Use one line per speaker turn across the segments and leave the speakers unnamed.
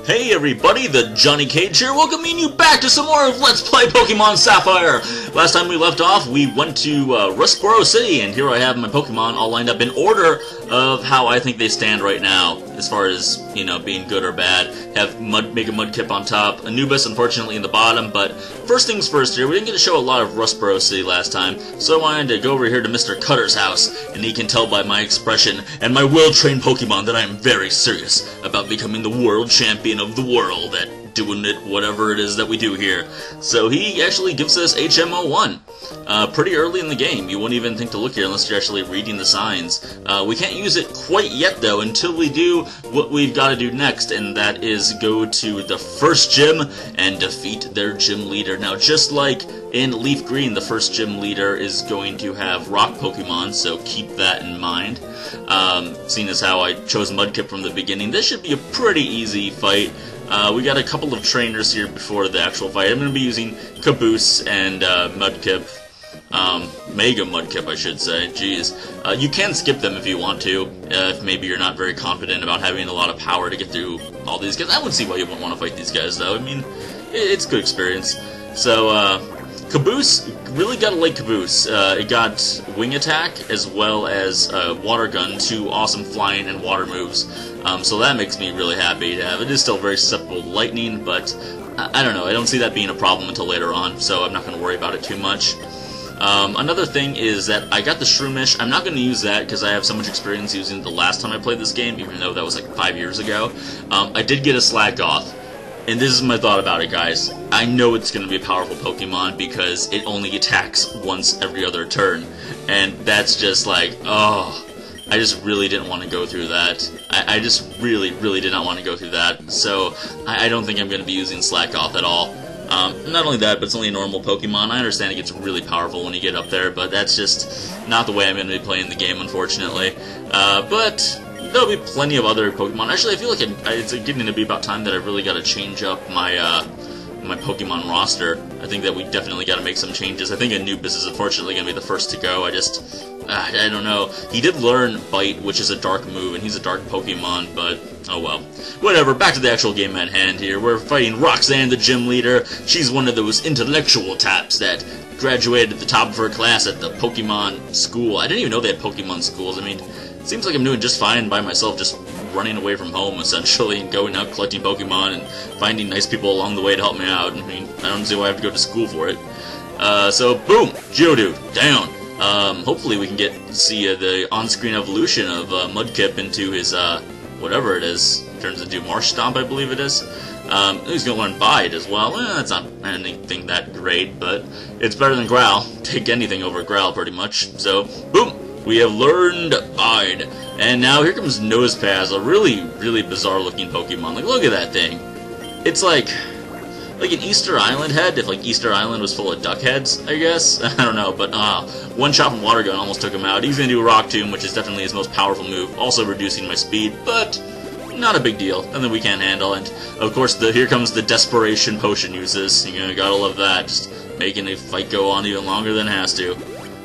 Hey everybody, the Johnny Cage here, welcoming you back to some more of Let's Play Pokemon Sapphire! Last time we left off, we went to Rustboro City, and here I have my Pokemon all lined up in order of how I think they stand right now, as far as, you know, being good or bad. Have Mega Mudkip on top, Anubis unfortunately in the bottom, but first things first here, we didn't get to show a lot of Rustboro City last time, so I wanted to go over here to Mr. Cutter's house, and he can tell by my expression and my well-trained Pokemon that I am very serious about becoming the world champion of the world at doing it, whatever it is that we do here. So he actually gives us HM01 pretty early in the game. You wouldn't even think to look here unless you're actually reading the signs. We can't use it quite yet though until we do what we've got to do next, and that is go to the first gym and defeat their gym leader. Now just like in Leaf Green, the first gym leader is going to have rock Pokemon, so keep that in mind. Seeing as how I chose Mudkip from the beginning, this should be a pretty easy fight. We got a couple of trainers here before the actual fight. I'm going to be using Caboose and Mudkip. Mega Mudkip, I should say. Jeez. You can skip them if you want to, if maybe you're not very confident about having a lot of power to get through all these guys. I wouldn't see why you wouldn't want to fight these guys, though. I mean, it's good experience. So, Caboose, really gotta like Caboose. It got Wing Attack as well as Water Gun, two awesome flying and water moves. So that makes me really happy to have. It is still very susceptible to lightning, but I don't know. I don't see that being a problem until later on, so I'm not going to worry about it too much. Another thing is that I got the Shroomish. I'm not going to use that because I have so much experience using it the last time I played this game, even though that was like 5 years ago. I did get a Slakoth. And this is my thought about it, guys. I know it's going to be a powerful Pokemon because it only attacks once every other turn. And that's just like, oh, I just really didn't want to go through that. I just really did not want to go through that. So I don't think I'm going to be using Slakoth at all. Not only that, but it's only a normal Pokemon. I understand it gets really powerful when you get up there, but that's just not the way I'm going to be playing the game, unfortunately. But there'll be plenty of other Pokemon. Actually, I feel like it's getting to be about time that I really got to change up my my Pokemon roster. I think that we definitely got to make some changes. I think Anubis is unfortunately going to be the first to go. I don't know. He did learn Bite, which is a dark move, and he's a dark Pokemon, but oh well. Whatever, back to the actual game at hand here. We're fighting Roxanne, the gym leader. She's one of those intellectual types that graduated at the top of her class at the Pokemon school. I didn't even know they had Pokemon schools. I mean, it seems like I'm doing just fine by myself, just running away from home, essentially, and going out collecting Pokemon and finding nice people along the way to help me out. I mean, I don't see why I have to go to school for it. So, boom! Geodude, down! Hopefully we can see the on-screen evolution of Mudkip into his, whatever it is. Turns into Marsh Stomp, I believe it is. He's gonna learn Bite as well. That's not anything that great, but it's better than Growl. Take anything over Growl, pretty much. So, boom! We have learned Bide. And now here comes Nosepass, a really bizarre-looking Pokemon. Like, look at that thing. It's like an Easter Island head, if, like, Easter Island was full of duck heads, I guess? I don't know, but, one shot from Water Gun almost took him out. He's gonna do Rock Tomb, which is definitely his most powerful move, also reducing my speed, but not a big deal. Nothing we can't handle, and, of course, here comes the Desperation Potion uses. You gotta love that, just making the fight go on even longer than it has to.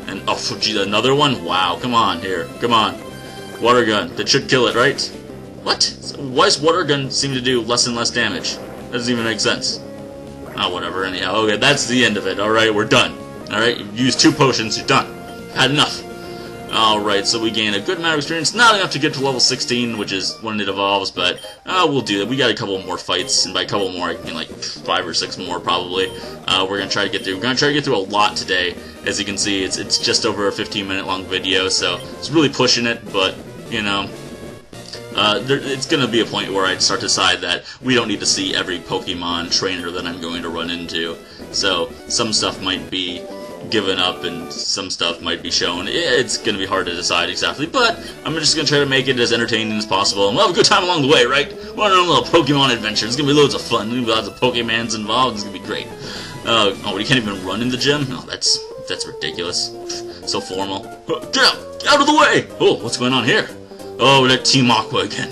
And, oh, gee, another one? Wow, come on, here, come on. Water Gun, that should kill it, right? What? Why does Water Gun seem to do less and less damage? That doesn't even make sense. Oh, whatever, anyhow. Okay, that's the end of it. Alright, we're done. Alright, you've used 2 potions, you're done. Had enough. Alright, so we gain a good amount of experience. Not enough to get to level 16, which is when it evolves, but we'll do that. We got a couple more fights, and by a couple more, I mean like 5 or 6 more, probably. We're going to try to get through. We're going to try to get through a lot today. As you can see, it's just over a 15-minute long video, so it's really pushing it, but, you know, it's going to be a point where I'd start to decide that we don't need to see every Pokemon trainer that I'm going to run into. So, some stuff might be given up and some stuff might be shown. It's going to be hard to decide exactly, but I'm just going to try to make it as entertaining as possible, and we'll have a good time along the way, right? We're on a little Pokemon adventure. It's going to be loads of fun. There's going to be lots of Pokemons involved. It's going to be great. Oh, you can't even run in the gym? Oh, that's ridiculous. So formal. Get out of the way! Oh, what's going on here? Oh, that Team Aqua again.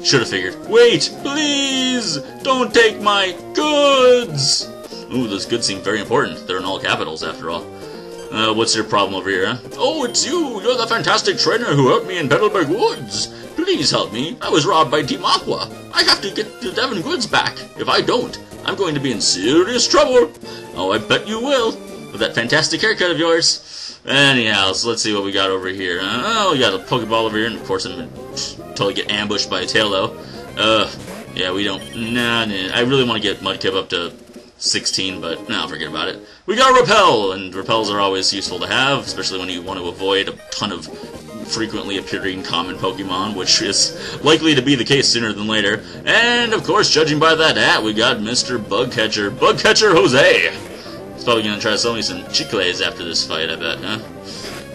Should have figured. Wait, please! Don't take my goods! Ooh, those goods seem very important. They're in all capitals, after all. What's your problem over here, huh? Oh, it's you! You're the fantastic trainer who helped me in Petalburg Woods! Please help me. I was robbed by Team Aqua. I have to get the Devon goods back. If I don't, I'm going to be in serious trouble. Oh, I bet you will. With that fantastic haircut of yours. Anyhow, so let's see what we got over here. Oh, we got a Pokeball over here, and of course I'm going to totally get ambushed by a Tailo. Yeah, we don't... Nah. I really want to get Mudkip up to 16, but no, forget about it. We got Repel, and Repels are always useful to have, especially when you want to avoid a ton of frequently appearing common Pokemon, which is likely to be the case sooner than later. And, of course, judging by that hat, we got Mr. Bugcatcher. Bugcatcher Jose! He's probably going to try to sell me some chicles after this fight, I bet, huh?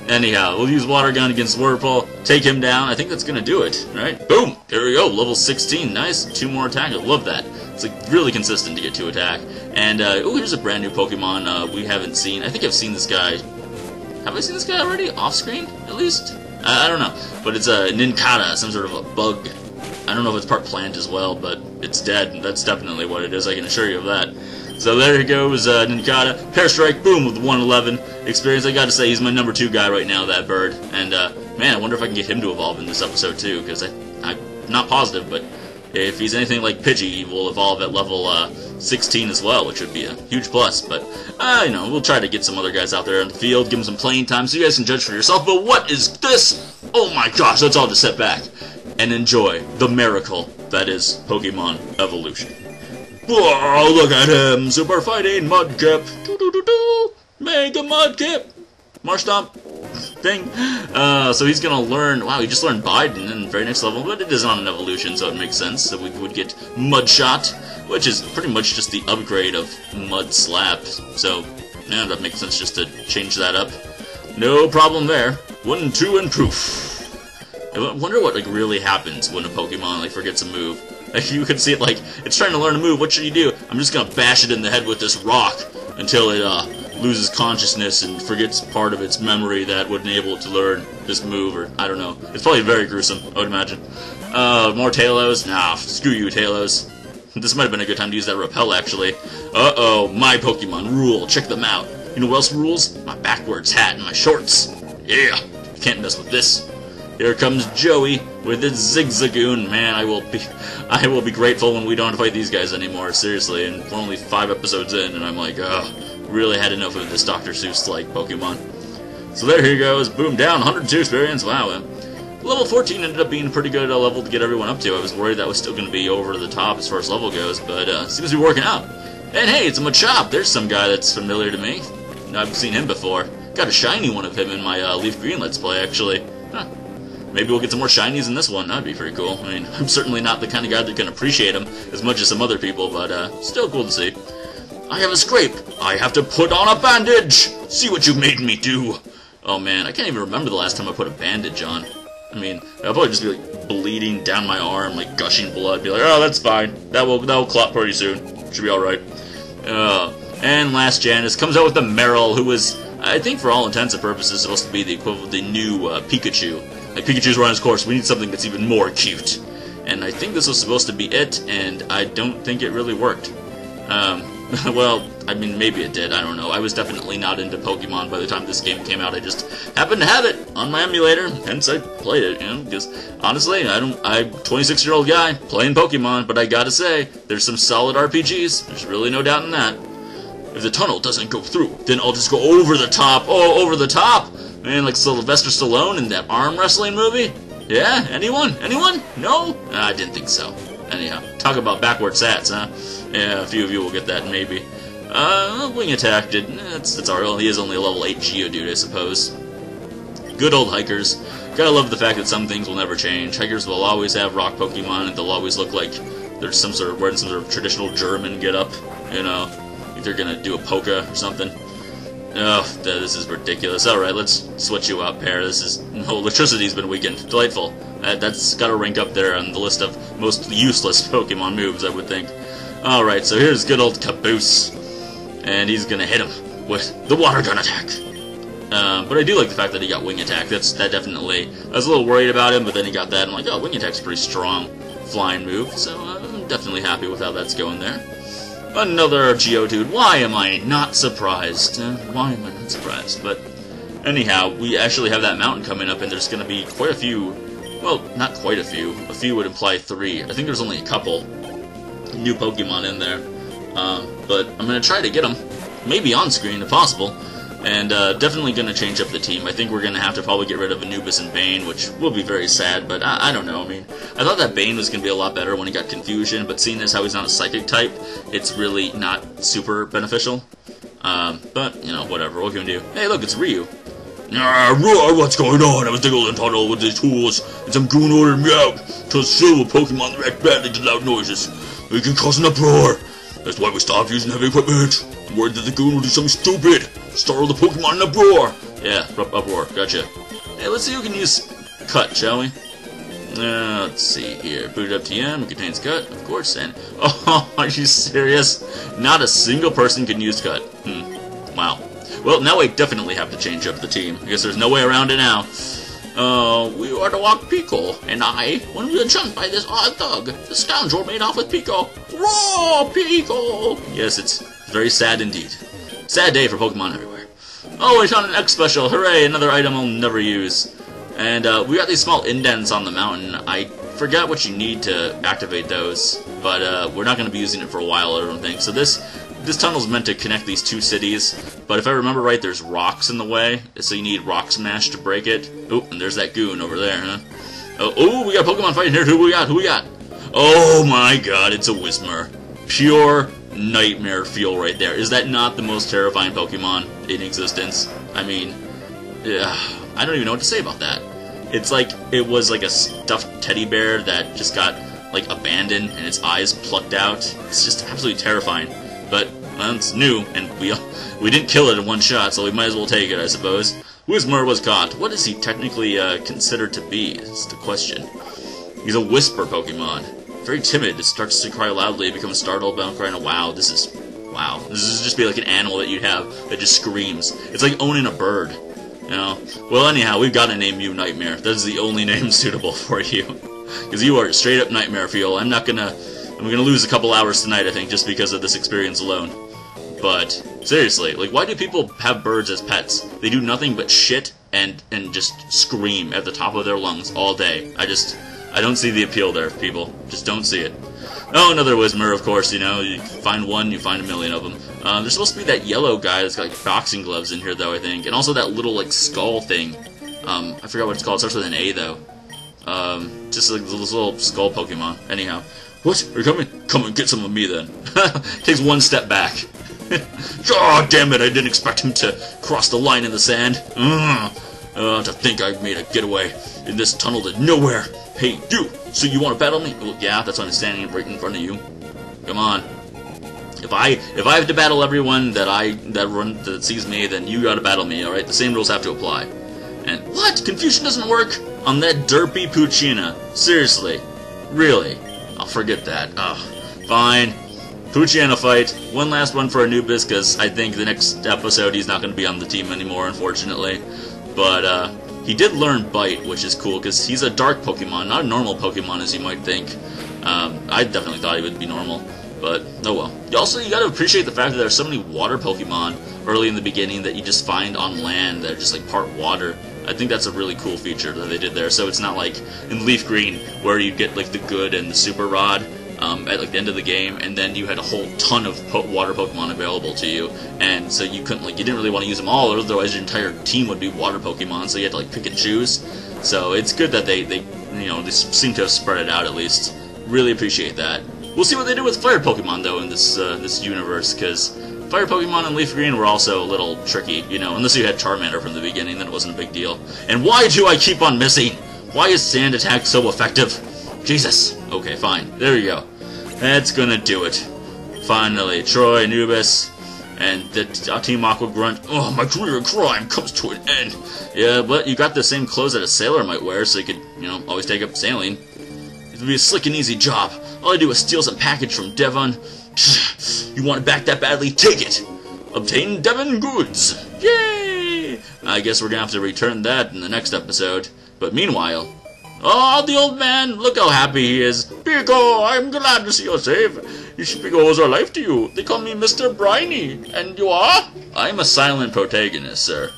Anyhow, we'll use Water Gun against Whirlpool, take him down. I think that's going to do it, right? Boom! There we go, level 16. Nice. 2 more attack. I love that. It's like really consistent to get 2 attack. And, oh, here's a brand new Pokemon we haven't seen. I think I've seen this guy. Have I seen this guy already? Off screen, at least? I don't know. But it's a Nincada, some sort of a bug. I don't know if it's part plant as well, but it's dead. That's definitely what it is, I can assure you of that. So there he goes, Nincada. Pair Strike, boom, with 111 experience. I gotta say, he's my number 2 guy right now, that bird. And, man, I wonder if I can get him to evolve in this episode, too, because I'm not positive, but if he's anything like Pidgey, he will evolve at level 16 as well, which would be a huge plus. But, you know, we'll try to get some other guys out there on the field, give them some playing time, so you guys can judge for yourself. But what is this? Oh my gosh, let's all just sit back and enjoy the miracle that is Pokemon evolution. Whoa, look at him! Super fighting Mudkip! Doo-doo-doo-doo! Mega Mudkip! Marshtomp! Thing. So he's gonna learn... Wow, he just learned Bide in the very next level, but it is on an evolution, so it makes sense. So we would get Mudshot, which is pretty much just the upgrade of Mud Slap. So, yeah, that makes sense just to change that up. No problem there. 1, 2, and poof. I wonder what, like, really happens when a Pokemon, like, forgets a move. Like, you can see it, like, it's trying to learn a move. What should you do? I'm just gonna bash it in the head with this rock until it, loses consciousness and forgets part of its memory that would enable it to learn this move, or I don't know. It's probably very gruesome, I would imagine. More Talos? Nah, screw you, Talos. This might have been a good time to use that Repel, actually. Uh-oh, my Pokemon rule. Check them out. You know what else rules? My backwards hat and my shorts. Yeah, you can't mess with this. Here comes Joey with his Zigzagoon. Man, I will be grateful when we don't fight these guys anymore, seriously. And we're only 5 episodes in, and I'm like, really had enough of this Dr. Seuss-like Pokemon. So there he goes, boom, down, 102 experience, wow. Level 14 ended up being a pretty good level to get everyone up to. I was worried that was still going to be over the top as far as level goes, but seems to be working out. And hey, it's a Machop. There's some guy that's familiar to me. I've seen him before. Got a shiny one of him in my Leaf Green Let's Play, actually. Huh. Maybe we'll get some more shinies in this one. That'd be pretty cool. I mean, I'm certainly not the kind of guy that can appreciate them as much as some other people, but still cool to see. I have a scrape. I have to put on a bandage. See what you made me do. Oh man, I can't even remember the last time I put a bandage on. I mean, I'll probably just be like bleeding down my arm, like gushing blood. Be like, oh, that's fine. That will clot pretty soon. Should be all right. And last Janice comes out with the Meryl, who is, I think, for all intents and purposes, supposed to be the equivalent of the new Pikachu. Like Pikachu's run its course. We need something that's even more cute. And I think this was supposed to be it, and I don't think it really worked. Well, I mean, maybe it did, I don't know. I was definitely not into Pokemon by the time this game came out. I just happened to have it on my emulator, hence I played it, you know, because, honestly, I'm a 26-year-old guy playing Pokemon, but I gotta say, there's some solid RPGs. There's really no doubt in that. If the tunnel doesn't go through, then I'll just go over the top. Oh, over the top! Man, like Sylvester Stallone in that arm wrestling movie? Yeah? Anyone? Anyone? No? I didn't think so. Anyhow, talk about backward sats, huh? Yeah, a few of you will get that, maybe. Wing Attack did... That's alright. He is only a level 8 Geodude, I suppose. Good old Hikers. Gotta love the fact that some things will never change. Hikers will always have rock Pokemon, and they'll always look like they're wearing some sort of traditional German get-up, you know? Like they're gonna do a polka or something. Oh, this is ridiculous. Alright, let's switch you out, pair. This is... Oh, electricity's been weakened. Delightful. That's gotta rank up there on the list of most useless Pokemon moves, I would think. Alright, so here's good old Caboose. And he's gonna hit him with the Water Gun attack. But I do like the fact that he got Wing Attack. That definitely... I was a little worried about him, but then he got that, and I'm like, oh, Wing Attack's a pretty strong flying move, so I'm definitely happy with how that's going there. Another Geodude. Why am I not surprised? Why am I not surprised? But anyhow, we actually have that mountain coming up, and there's going to be quite a few well, not quite a few. A few would imply 3. I think there's only a couple new Pokemon in there. But I'm going to try to get them. Maybe on screen, if possible. And definitely going to change up the team. I think we're going to have to probably get rid of Anubis and Bane, which will be very sad, but I don't know. I mean, I thought that Bane was going to be a lot better when he got Confusion, but seeing as how he's not a Psychic type, it's really not super beneficial. But, you know, whatever. What can we do? Hey, look, it's Ryu.
Roar, what's going on? I was digging the tunnel with these tools, and some goon ordered me out to steal a Pokemon that react badly to loud noises. We can cause an uproar. That's why we stopped using heavy equipment. I'm worried that the goon will do something stupid. Startle the Pokemon in uproar. Yeah, uproar. Gotcha. Hey, let's see who can use Cut, shall we? Let's see here. Booted up TM contains Cut, of course. And oh, are you serious? Not a single person can use Cut. Wow. Well, now we definitely have to change up the team. I guess there's no way around it now. We are to walk Pico, and when we were jumped by this odd thug, the scoundrel made off with Pico. Raw Pico! Yes, it's very sad indeed. Sad day for Pokemon everywhere. Oh, we found an X special. Hooray, another item I'll never use. And we got these small indents on the mountain. I forgot what you need to activate those, but we're not going to be using it for a while, I don't think. So this tunnel's meant to connect these 2 cities, but if I remember right, there's rocks in the way, so you need Rock Smash to break it. Oh, and there's that goon over there, huh? Oh, we got a Pokemon fighting here. Who we got? Oh my god, it's a Whismur. Pure nightmare feel right there. Is that not the most terrifying Pokemon in existence? I mean, yeah, I don't even know what to say about that. It's like, it was like a stuffed teddy bear that just got, like, abandoned and its eyes plucked out. It's just absolutely terrifying. But, well, it's new, and we didn't kill it in one shot, so we might as well take it, I suppose. Whismur was caught. What is he technically considered to be, is the question. He's a Whisper Pokemon. Very timid. It starts to cry loudly, becomes startled by crying. Wow, this is just be like an animal that you'd have that just screams. It's like owning a bird, you know? Well, anyhow, we've got to name you Nightmare. That is the only name suitable for you. Because you are straight up Nightmare feel. I'm gonna lose a couple hours tonight, I think, just because of this experience alone. But, seriously, like, why do people have birds as pets? They do nothing but shit and just scream at the top of their lungs all day. I don't see the appeal there, people. Just don't see it. Oh, another Whismur, of course, you know. You find one, you find a million of them. There's supposed to be that yellow guy that's got, like, boxing gloves in here, though, I think. And also that little, like, skull thing. I forgot what it's called. It starts with an A, though. Just like this little skull Pokemon. Anyhow. What? Are you coming? Come and get some of me, then. Takes one step back. Oh, damn it, I didn't expect him to cross the line in the sand. To think I made a getaway in this tunnel to nowhere. Hey, you! So you want to battle me? Well, yeah, that's why I'm standing right in front of you. Come on. If I have to battle everyone that sees me, then you gotta battle me, alright? The same rules have to apply. And what? Confusion doesn't work on that derpy Poochyena. Seriously. Really? I'll forget that. Ugh. Fine. Poochyena fight. One last one for Anubis, because I think the next episode he's not going to be on the team anymore, unfortunately. But, he did learn Bite, which is cool, because he's a dark Pokemon, not a normal Pokemon as you might think. I definitely thought he would be normal, but oh well. You gotta appreciate the fact that there's so many water Pokemon early in the beginning that you just find on land that are just like part water. I think that's a really cool feature that they did there, so it's not like in Leaf Green, where you get like the good and the Super Rod, at like the end of the game, and then you had a whole ton of water Pokemon available to you, and so you couldn't you didn't really want to use them all, otherwise your entire team would be water Pokemon, so you had to like pick and choose. So it's good that they seem to have spread it out at least. Really appreciate that. We'll see what they do with fire Pokemon though in this universe, because fire Pokemon in Leaf Green were also a little tricky, unless you had Charmander from the beginning, then it wasn't a big deal. And why do I keep on missing? Why is Sand Attack so effective? Jesus. Okay, fine. There you go. That's gonna do it. Finally, Troy, Anubis, and the Team Aqua Grunt. Oh, my career in crime comes to an end. Yeah, but you got the same clothes that a sailor might wear, so you could, always take up sailing. It would be a slick and easy job. All I do is steal some package from Devon. You want it back that badly? Take it! Obtain Devon goods! Yay! I guess we're gonna have to return that in the next episode. But meanwhile... Oh, the old man! Look how happy he is! Pico, I'm glad to see you safe. Pico owes our life to you. They call me Mr. Briny. And you are? I'm a silent protagonist, sir.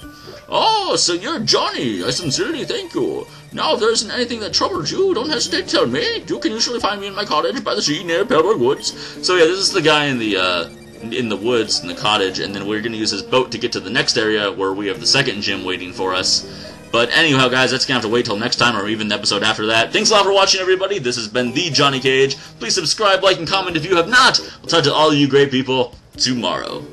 Oh, so you're Johnny. I sincerely thank you.
Now, if there isn't anything that troubles you, don't hesitate to tell me. You can usually find me in my cottage by the sea near Pellborg Woods. So yeah, this is the guy in the woods, in the cottage, and then we're going to use his boat to get to the next area where we have the second gym waiting for us. But anyhow, guys, that's going to have to wait till next time or even the episode after that. Thanks a lot for watching, everybody. This has been the Johnny Cage. Please subscribe, like, and comment if you have not. I'll talk to all of you great people tomorrow.